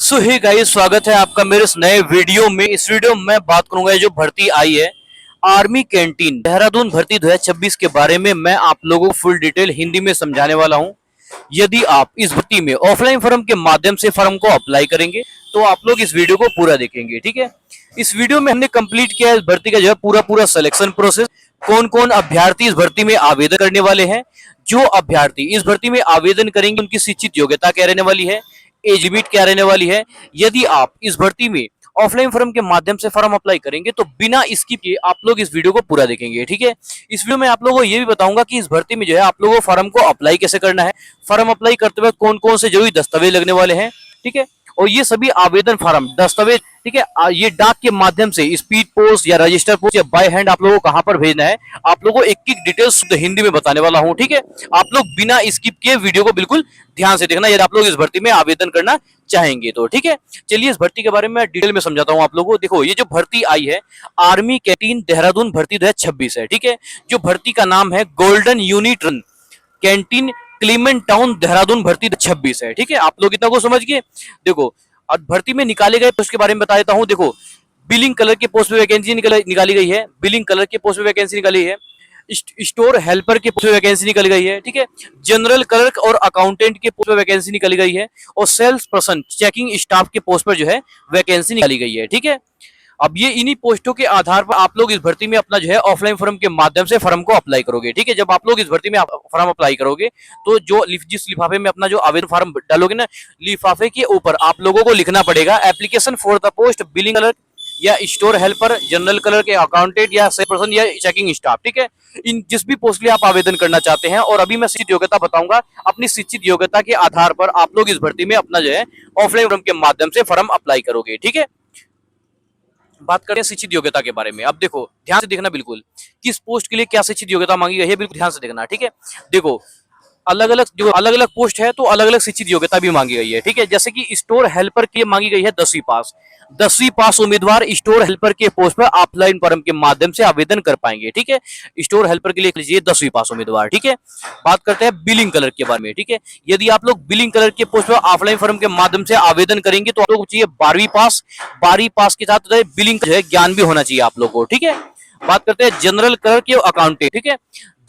सो hey guys, स्वागत है आपका मेरे इस नए वीडियो में। इस वीडियो में मैं बात करूंगा जो भर्ती आई है आर्मी कैंटीन देहरादून भर्ती 2026 के बारे में। मैं आप लोगों को फुल डिटेल हिंदी में समझाने वाला हूं। यदि आप इस भर्ती में ऑफलाइन फॉर्म के माध्यम से फॉर्म को अप्लाई करेंगे तो आप लोग इस वीडियो को पूरा देखेंगे, ठीक है। इस वीडियो में हमने कंप्लीट किया है इस भर्ती का जो है पूरा सिलेक्शन प्रोसेस। कौन कौन अभ्यर्थी इस भर्ती में आवेदन करने वाले हैं, जो अभ्यर्थी इस भर्ती में आवेदन करेंगे उनकी शिक्षित योग्यता क्या रहने वाली है, एज लिमिट क्या रहने वाली है। यदि आप इस भर्ती में ऑफलाइन फॉर्म के माध्यम से फॉर्म अप्लाई करेंगे तो बिना स्किप किए आप लोग इस वीडियो को पूरा देखेंगे, ठीक है। इस वीडियो में आप लोगों को ये भी बताऊंगा कि इस भर्ती में जो है आप लोगों को फॉर्म को अप्लाई कैसे करना है, फॉर्म अप्लाई करते वक्त कौन कौन से जरूरी दस्तावेज लगने वाले हैं, ठीक है। और ये सभी आवेदन फॉर्म दस्तावेज, ठीक है, ये डाक के माध्यम से स्पीड पोस्ट या रजिस्टर पोस्ट या बाय हैंड आप लोगों को कहां पर भेजना है, आप लोगों को एक एक डिटेल्स हिंदी में बताने वाला हूं, ठीक है। आप लोग बिना स्किप किए वीडियो को बिल्कुल ध्यान से देखना यदि आप लोग इस भर्ती में आवेदन करना चाहेंगे तो, ठीक है। चलिए इस भर्ती के बारे में डिटेल में समझाता हूं आप लोगों को। देखो, ये जो भर्ती आई है आर्मी कैंटीन देहरादून भर्ती 2026 है, ठीक है। जो भर्ती का नाम है golden unit run canteen Clement town Dehradun भर्ती 26 है, ठीक है। आप लोग इतना को समझ गए। देखो, और भर्ती में निकाले गए पोस्ट के बारे में बता देता हूं। देखो, बिलिंग कलर के पोस्ट पे वैकेंसी निकाली गई है, बिलिंग कलर के पोस्ट पे वैकेंसी निकाली है। स्टोर हेल्पर के पोस्ट पे वैकेंसी निकल गई है, ठीक है। जनरल क्लर्क और अकाउंटेंट के पोस्ट पे वैकेंसी निकली गई है। और सेल्स पर्सन चेकिंग स्टाफ के पोस्ट पर जो है वैकेंसी निकाली गई है, ठीक है। अब ये इन्हीं पोस्टों के आधार पर आप लोग इस भर्ती में अपना जो है ऑफलाइन फॉर्म के माध्यम से फॉर्म को अप्लाई करोगे, ठीक है। जब आप लोग इस भर्ती में फॉर्म अप्लाई करोगे तो जो जिस लिफाफे में अपना जो आवेदन फॉर्म डालोगे ना, लिफाफे के ऊपर आप लोगों को लिखना पड़ेगा application for the post billing colour या स्टोर हेल्पर, जनरल कलर के अकाउंटेंट या सेल्स पर्सन या चेकिंग स्टाफ, ठीक है। इन जिस भी पोस्ट के लिए आप आवेदन करना चाहते हैं। और अभी मैं शिक्षित योग्यता बताऊंगा। अपनी शिक्षित योग्यता के आधार पर आप लोग इस भर्ती में अपना जो है ऑफलाइन फॉर्म के माध्यम से फॉर्म अप्लाई करोगे, ठीक है। बात करते हैं शिक्षित योग्यता के बारे में। अब देखो, ध्यान से देखना बिल्कुल, किस पोस्ट के लिए क्या शिक्षित योग्यता मांगी गई है, बिल्कुल ध्यान से देखना, ठीक है। देखो, अलग अलग पोस्ट है तो अलग अलग शिक्षित योग्यता भी मांगी गई है, ठीक है। जैसे कि स्टोर हेल्पर के लिए मांगी गई है 10वीं पास। 10वीं पास उम्मीदवार स्टोर हेल्पर के पोस्ट पर ऑफलाइन फॉर्म के माध्यम से आवेदन कर पाएंगे, ठीक है। स्टोर हेल्पर के लिए लीजिए 10वीं पास उम्मीदवार, ठीक है। बात करते हैं बिलिंग कलर के बारे में, ठीक है। यदि आप लोग बिलिंग कलर के पोस्ट पर ऑफलाइन फॉर्म के माध्यम से आवेदन करेंगे तो आप लोग को चाहिए 12वीं पास। 12वीं पास के साथ बिलिंग का जो है ज्ञान भी होना चाहिए आप लोगों को, ठीक है। बात करते हैं जनरल क्लर्क के अकाउंटेंट, ठीक है।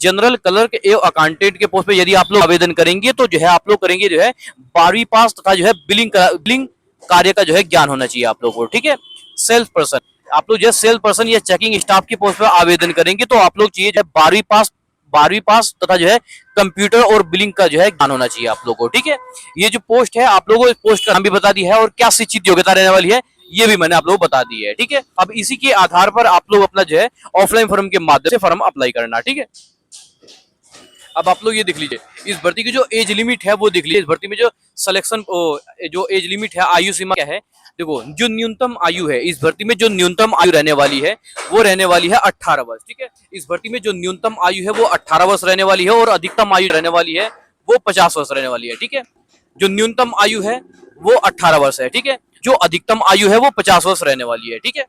जनरल क्लर्क एवं अकाउंटेंट के पोस्ट पे यदि आप लोग आवेदन करेंगे तो जो है आप लोग करेंगे जो है 12वीं पास तथा जो है बिलिंग कार्य का जो है ज्ञान होना चाहिए आप लोगों को, ठीक है। सेल्स पर्सन, आप लोग जो है सेल्स पर्सन या चेकिंग स्टाफ की पोस्ट पर आवेदन करेंगे तो आप लोग चाहिए जो है 12वीं पास तथा जो है कंप्यूटर और बिलिंग का जो है ज्ञान होना चाहिए आप लोगों को, ठीक है। ये जो पोस्ट है आप लोगों को इस पोस्ट का नाम भी बता दिया है और क्या शिक्षित योग्यता रहने वाली है ये भी मैंने आप लोगों को बता दी है, ठीक है। अब इसी के आधार पर आप लोग अपना जो है ऑफलाइन फॉर्म के माध्यम से फॉर्म अप्लाई करना, ठीक है। अब आप लोग ये देख लीजिए, इस भर्ती की जो एज लिमिट है वो देख लीजिए। इस भर्ती में जो सिलेक्शन जो एज लिमिट है, आयु सीमा क्या है। देखो, जो न्यूनतम आयु है इस भर्ती में, जो न्यूनतम आयु रहने वाली है वो रहने वाली है 18 वर्ष, ठीक है। इस भर्ती में जो न्यूनतम आयु है वो 18 वर्ष रहने वाली है और अधिकतम आयु रहने वाली है वो 50 वर्ष रहने वाली है, ठीक है। जो न्यूनतम आयु है वो 18 वर्ष है, ठीक है। जो अधिकतम आयु है वो 50 वर्ष रहने वाली है, ठीक है।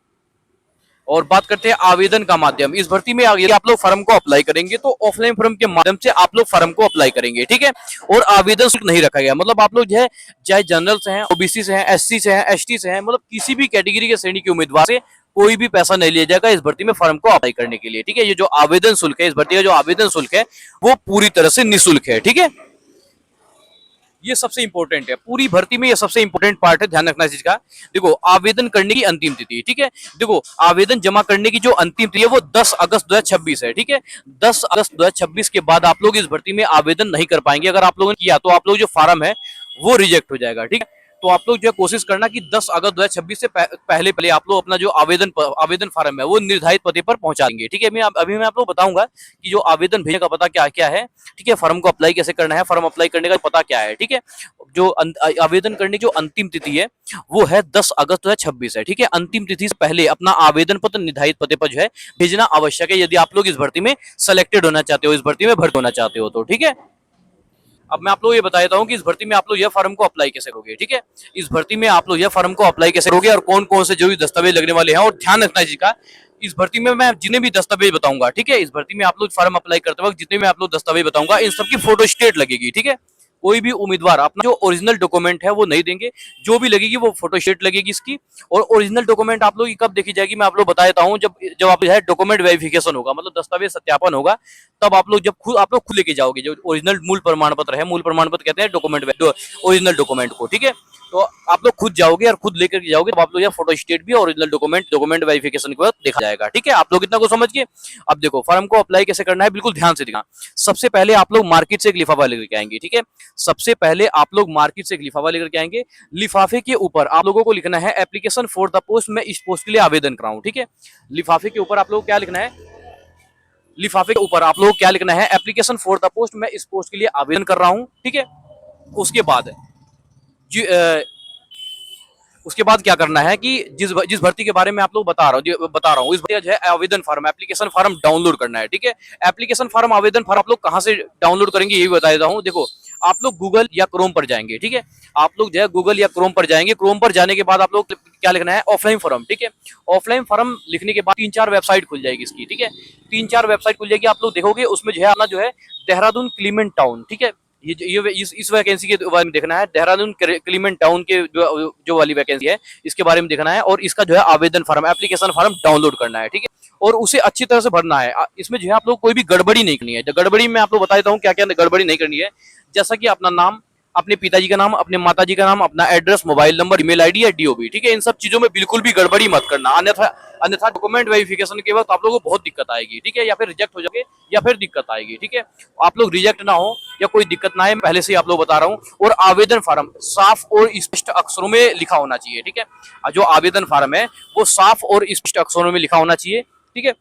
और बात करते हैं आवेदन का माध्यम। इस भर्ती में यदि आप लोग फॉर्म को अप्लाई करेंगे तो ऑफलाइन फॉर्म के माध्यम से आप लोग फॉर्म को अप्लाई करेंगे, ठीक है। और आवेदन शुल्क नहीं रखा गया, मतलब आप लोग जो है चाहे जनरल से हैं, ओबीसी से हैं, एससी से हैं, एसटी से हैं, मतलब किसी भी कैटेगरी के श्रेणी के उम्मीदवार से कोई भी पैसा नहीं लिया जाएगा इस भर्ती में फॉर्म को अप्लाई करने के लिए, ठीक है। ये जो आवेदन शुल्क है, इस भर्ती का जो आवेदन शुल्क है वो पूरी तरह से निःशुल्क है, ठीक है। ये सबसे इंपॉर्टेंट है पूरी भर्ती में, ये सबसे इंपॉर्टेंट पार्ट है, ध्यान रखना इस चीज का। देखो, आवेदन करने की अंतिम तिथि, ठीक है। देखो, आवेदन जमा करने की जो अंतिम तिथि है वो 10 अगस्त 2026 है, ठीक है। 10 अगस्त 2026 के बाद आप लोग इस भर्ती में आवेदन नहीं कर पाएंगे। अगर आप लोगों ने किया तो आप लोग जो फॉर्म है वो रिजेक्ट हो जाएगा, ठीक है। तो आप लोग जो है कोशिश करना कि 10 अगस्त 2026 से पहले आप लोग अपना जो आवेदन फॉर्म है वो निर्धारित पते पर पहुंचा देंगे, ठीक है। अभी मैं आप लोग बताऊंगा कि जो आवेदन भेजने का पता क्या क्या है, ठीक है। फॉर्म को अप्लाई कैसे करना है, फॉर्म अप्लाई करने का पता क्या है, ठीक है। जो आवेदन करने की जो अंतिम तिथि है वो है 10 अगस्त 2026 है, ठीक है। अंतिम तिथि से पहले अपना आवेदन पत्र निर्धारित पते पर जो है भेजना आवश्यक है यदि आप लोग इस भर्ती में सेलेक्टेड होना चाहते हो, इस भर्ती में भर्ती होना चाहते हो तो, ठीक है। अब मैं आप लोग ये बता देता हूँ कि इस भर्ती में आप लोग यह फॉर्म को अप्लाई कैसे करोगे, ठीक है। इस भर्ती में आप लोग यह फॉर्म को अप्लाई कैसे करोगे और कौन कौन से जो भी दस्तावेज लगने वाले हैं, और ध्यान रखना है इसका, इस भर्ती में मैं जिन्हें भी दस्तावेज बताऊंगा, ठीक है। इस भर्ती में आप लोग फॉर्म अप्लाई करते वक्त जितने भी आप लोग दस्तावेज बताऊंगा इन सबकी फोटो स्टेट लगेगी, ठीक है। कोई भी उम्मीदवार अपना जो ओरिजिनल डॉक्यूमेंट है वो नहीं देंगे, जो भी लगेगी वो फोटोस्टेट लगेगी इसकी। और ओरिजिनल डॉक्यूमेंट आप लोग की कब देखी जाएगी, मैं आप लोग बता देता हूँ, जब जब आप जो है डॉक्यूमेंट वेरिफिकेशन होगा, मतलब दस्तावेज सत्यापन होगा, तब आप लोग जब खुद आप लोग खुद लेके जाओगे जो ओरिजिनल मूल प्रमाण पत्र है, मूल प्रमाण पत्र कहते हैं डॉक्यूमेंट ओरिजिनल डॉक्यूमेंट को, ठीक है। तो आप लोग खुद जाओगे और खुद लेकर के जाओगे, तो आप लोग फोटो स्टेट भी ओरिजिनल डॉक्यूमेंट वेरिफिकेशन के बाद देखा जाएगा, ठीक है। आप लोग इतना को समझ गए। अब देखो फॉर्म को अप्लाई कैसे करना है, बिल्कुल ध्यान से देखना। सबसे पहले आप लोग मार्केट से एक लिफाफा लेकर के आएंगे, ठीक है। सबसे पहले आप लोग मार्केट से एक लिफाफा लेकर के आएंगे। लिफाफे के ऊपर आप लोगों को लिखना है एप्लीकेशन फॉर द पोस्ट, मैं इस पोस्ट के लिए आवेदन कराऊं, ठीक है। लिफाफे के ऊपर आप लोग क्या लिखना है, लिफाफे के ऊपर आप लोग क्या लिखना है, एप्लीकेशन फॉर द पोस्ट, मैं इस पोस्ट के लिए आवेदन कर रहा हूं, ठीक है। उसके बाद उसके बाद क्या करना है कि जिस भर्ती के बारे में आप लोग बता रहा हूँ इस भर्ती का जो है आवेदन फॉर्म, एप्लीकेशन फॉर्म डाउनलोड करना है, ठीक है। एप्लीकेशन फॉर्म, आवेदन फॉर्म आप लोग कहाँ से डाउनलोड करेंगे ये भी बता देता हूँ। देखो आप लोग गूगल या क्रोम पर जाएंगे, ठीक है। आप लोग जो है गूगल या क्रोम पर जाएंगे। क्रोम पर जाने के बाद आप लोग क्या लिखना है, ऑफलाइन फॉर्म, ठीक है। ऑफलाइन फॉर्म लिखने के बाद 3-4 वेबसाइट खुल जाएगी इसकी, ठीक है। 3-4 वेबसाइट खुल जाएगी, आप लोग देखोगे उसमें जो है अपना जो है देहरादून क्लीमेंट टाउन, ठीक है। ये इस वैकेंसी के बारे में देखना है, देहरादून क्लीमेंट टाउन के जो वाली वैकेंसी है इसके बारे में देखना है, और इसका जो है आवेदन फॉर्म, एप्लीकेशन फॉर्म डाउनलोड करना है, ठीक है। और उसे अच्छी तरह से भरना है। इसमें जो है आप लोग कोई भी गड़बड़ी नहीं करनी है। गड़बड़ी में आप लोग बता देता हूँ क्या क्या गड़बड़ी नहीं करनी है, जैसा कि अपना नाम, अपने पिताजी का नाम, अपने माताजी का नाम, अपना address, mobile number, email ID या डीओबी, ठीक है। इन सब चीजों में बिल्कुल भी गड़बड़ी मत करना, अन्यथा अन्यथा डॉक्यूमेंट वेरिफिकेशन के वक्त आप लोगों को बहुत दिक्कत आएगी, ठीक है। या फिर रिजेक्ट हो जाओगे या फिर दिक्कत आएगी, ठीक है। आप लोग रिजेक्ट ना हो या कोई दिक्कत ना आए, पहले से ही आप लोग बता रहा हूँ। और आवेदन फॉर्म साफ और स्पष्ट अक्षरों में लिखा होना चाहिए, ठीक है। जो आवेदन फॉर्म है वो साफ और स्पष्ट अक्षरों में लिखा होना चाहिए, ठीक है।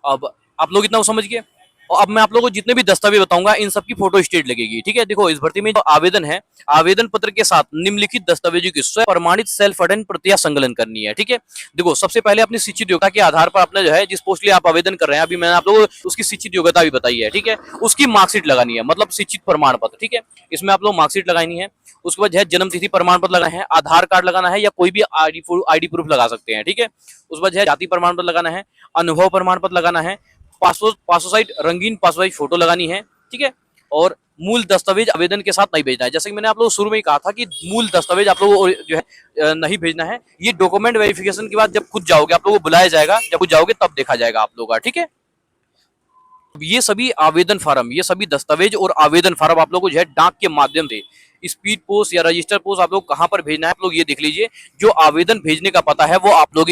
अब आप लोग इतना समझ गए। और अब मैं आप लोगों को जितने भी दस्तावेज बताऊंगा इन सबकी फोटो स्टेट लगेगी, ठीक है। देखो इस भर्ती में जो आवेदन है, आवेदन पत्र के साथ निम्नलिखित दस्तावेजों की स्वयं प्रमाणित सेल्फ अटेंड प्रतियां संकलन करनी है, ठीक है। देखो सबसे पहले अपनी शिक्षित योग्यता के आधार पर अपने जो है जिस पोस्ट के लिए आप आवेदन कर रहे हैं, अभी मैंने आप लोगों को उसकी शिक्षित योग्यता भी बताई है, ठीक है। उसकी मार्कशीट लगानी है, मतलब शिक्षित प्रमाण पत्र, ठीक है। इसमें आप लोग मार्कशीट लगानी है। उसके बाद जो है जन्म तिथि प्रमाण पत्र लगाना है, आधार कार्ड लगाना है या कोई भी आईडी प्रूफ लगा सकते हैं, ठीक है। उसके बाद जो है जाति प्रमाण पत्र लगाना है, अनुभव प्रमाण पत्र लगाना है, पासपोर्ट साइज रंगीन पासपोर्ट साइज फोटो लगानी है, ठीक है। और मूल दस्तावेज आवेदन के साथ नहीं भेजना है। जैसे कि मैंने आप लोगों को शुरू में ही कहा था कि मूल दस्तावेज आप लोगों को जो है नहीं भेजना है। ये डॉक्यूमेंट वेरिफिकेशन के बाद जब खुद जाओगे, आप लोगों को बुलाया जाएगा, जब खुद जाओगे तब देखा जाएगा आप लोगों का, ठीक है। ये सभी आवेदन फार्म, ये सभी दस्तावेज और आवेदन फार्म आप लोगों को जो है डाक के माध्यम से, स्पीड पोस्ट या रजिस्टर पोस्ट आप लोग कहां पर भेजना है, आप लोग ये देख लीजिए। जो आवेदन भेजने का पता है वो आप लोगों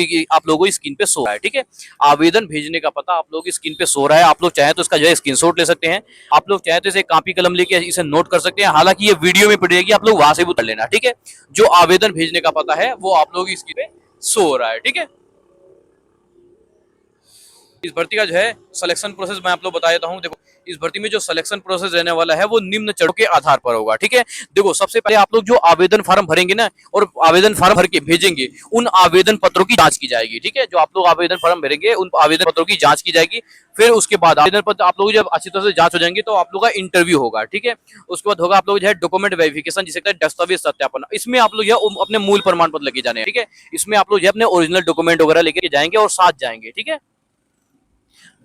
की स्क्रीन पे शो रहा है, ठीक है। आवेदन भेजने का पता आप लोगों की स्क्रीन पे शो रहा है। आप लोग चाहे तो इसका जो है स्क्रीनशॉट ले सकते हैं, आप लोग चाहे तो इसे कॉपी कलम लेके इसे नोट कर सकते हैं। हालांकि ये वीडियो में पड़ेगी, आप लोग वहां से भी उतर लेना, ठीक है। जो आवेदन भेजने का पता है वो आप लोगों की स्क्रीन पे शो हो रहा है, ठीक है। इस भर्ती का जो है सिलेक्शन प्रोसेस मैं आप लोग बता देता हूँ। देखो इस भर्ती में जो सिलेक्शन प्रोसेस रहने वाला है वो निम्न चरणों के आधार पर होगा, ठीक है। देखो सबसे पहले आप लोग जो आवेदन फॉर्म भरेंगे ना, और आवेदन फॉर्म भर के भेजेंगे, उन आवेदन पत्रों की जांच की जाएगी, ठीक है। जो आप लोग आवेदन फॉर्म भरेंगे उन आवेदन पत्रों की जांच की जाएगी। फिर उसके बाद आवेदन पत्र आप लोग जब अच्छी तरह से जांच हो जाएंगे तो आप लोग का इंटरव्यू होगा, ठीक है। उसके बाद होगा आप लोग जो है डॉक्यूमेंट वेरिफिकेशन, जिसे कहते हैं दस्तावेज सत्यापन। इसमें आप लोग अपने मूल प्रमाण पत्र लेके जाने हैं, ठीक है। इसमें आप लोग अपने ओरिजिनल डॉक्यूमेंट वगैरह लेके जाएंगे और साथ जाएंगे, ठीक है।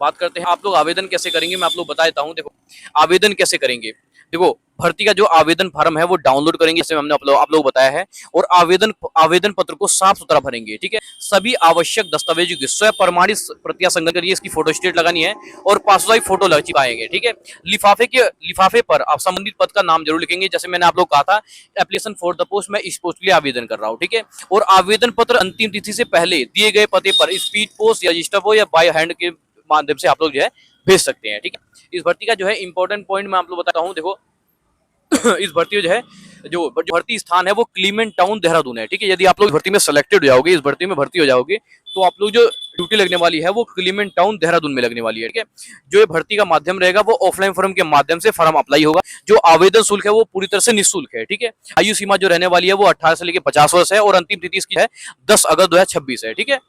बात करते हैं आप लोग आवेदन कैसे करेंगे, मैं आप लोग बता देता हूं। देखो आवेदन कैसे करेंगे, देखो भर्ती का जो आवेदन फॉर्म है वो डाउनलोड करेंगे, जैसे हमने आप लोग बताया है। और आवेदन पत्र को साफ सुथरा भरेंगे, ठीक है। सभी आवश्यक दस्तावेजों की स्वयं प्रमाणित प्रतियां संकलन करिए, इसकी फोटो स्टेट लगानी है और पासपोर्ट साइज फोटो लग चिपकाएंगे, ठीक है। लिफाफे पर आप संबंधित पद का नाम जरूर लिखेंगे, जैसे मैंने आप लोग कहा था एप्लीकेशन फॉर द पोस्ट, मैं इस पोस्ट के लिए आवेदन कर रहा हूँ, ठीक है। और आवेदन पत्र अंतिम तिथि से पहले दिए गए पते पर स्पीड पोस्ट या रजिस्टर पोस्ट या बाय हैंड के माध्यम से आप लोग जो है भेज सकते हैं, ठीक है। इस भर्ती का जो है इंपॉर्टेंट पॉइंट मैं आप लोग बताता हूँ। देखो इस भर्ती जो है जो भर्ती स्थान है वो क्लीमेंट टाउन देहरादून है, ठीक है। यदि आप लोग भर्ती में सिलेक्टेड हो जाओगे, इस भर्ती में भर्ती हो जाओगे, तो आप लोग जो ड्यूटी लगने वाली है वो क्लीमेंट टाउन देहरादून में लगने वाली है, ठीक है। जो ये भर्ती का माध्यम रहेगा वो ऑफलाइन फॉर्म के माध्यम से फॉर्म अप्लाई होगा। जो आवेदन शुल्क है वो पूरी तरह से निःशुल्क है, ठीक है। आयु सीमा जो रहने वाली है वो 18 से लेकर 50 वर्ष है और अंतिम तिथि इसकी है 10 अगस्त 2026 है, ठीक है।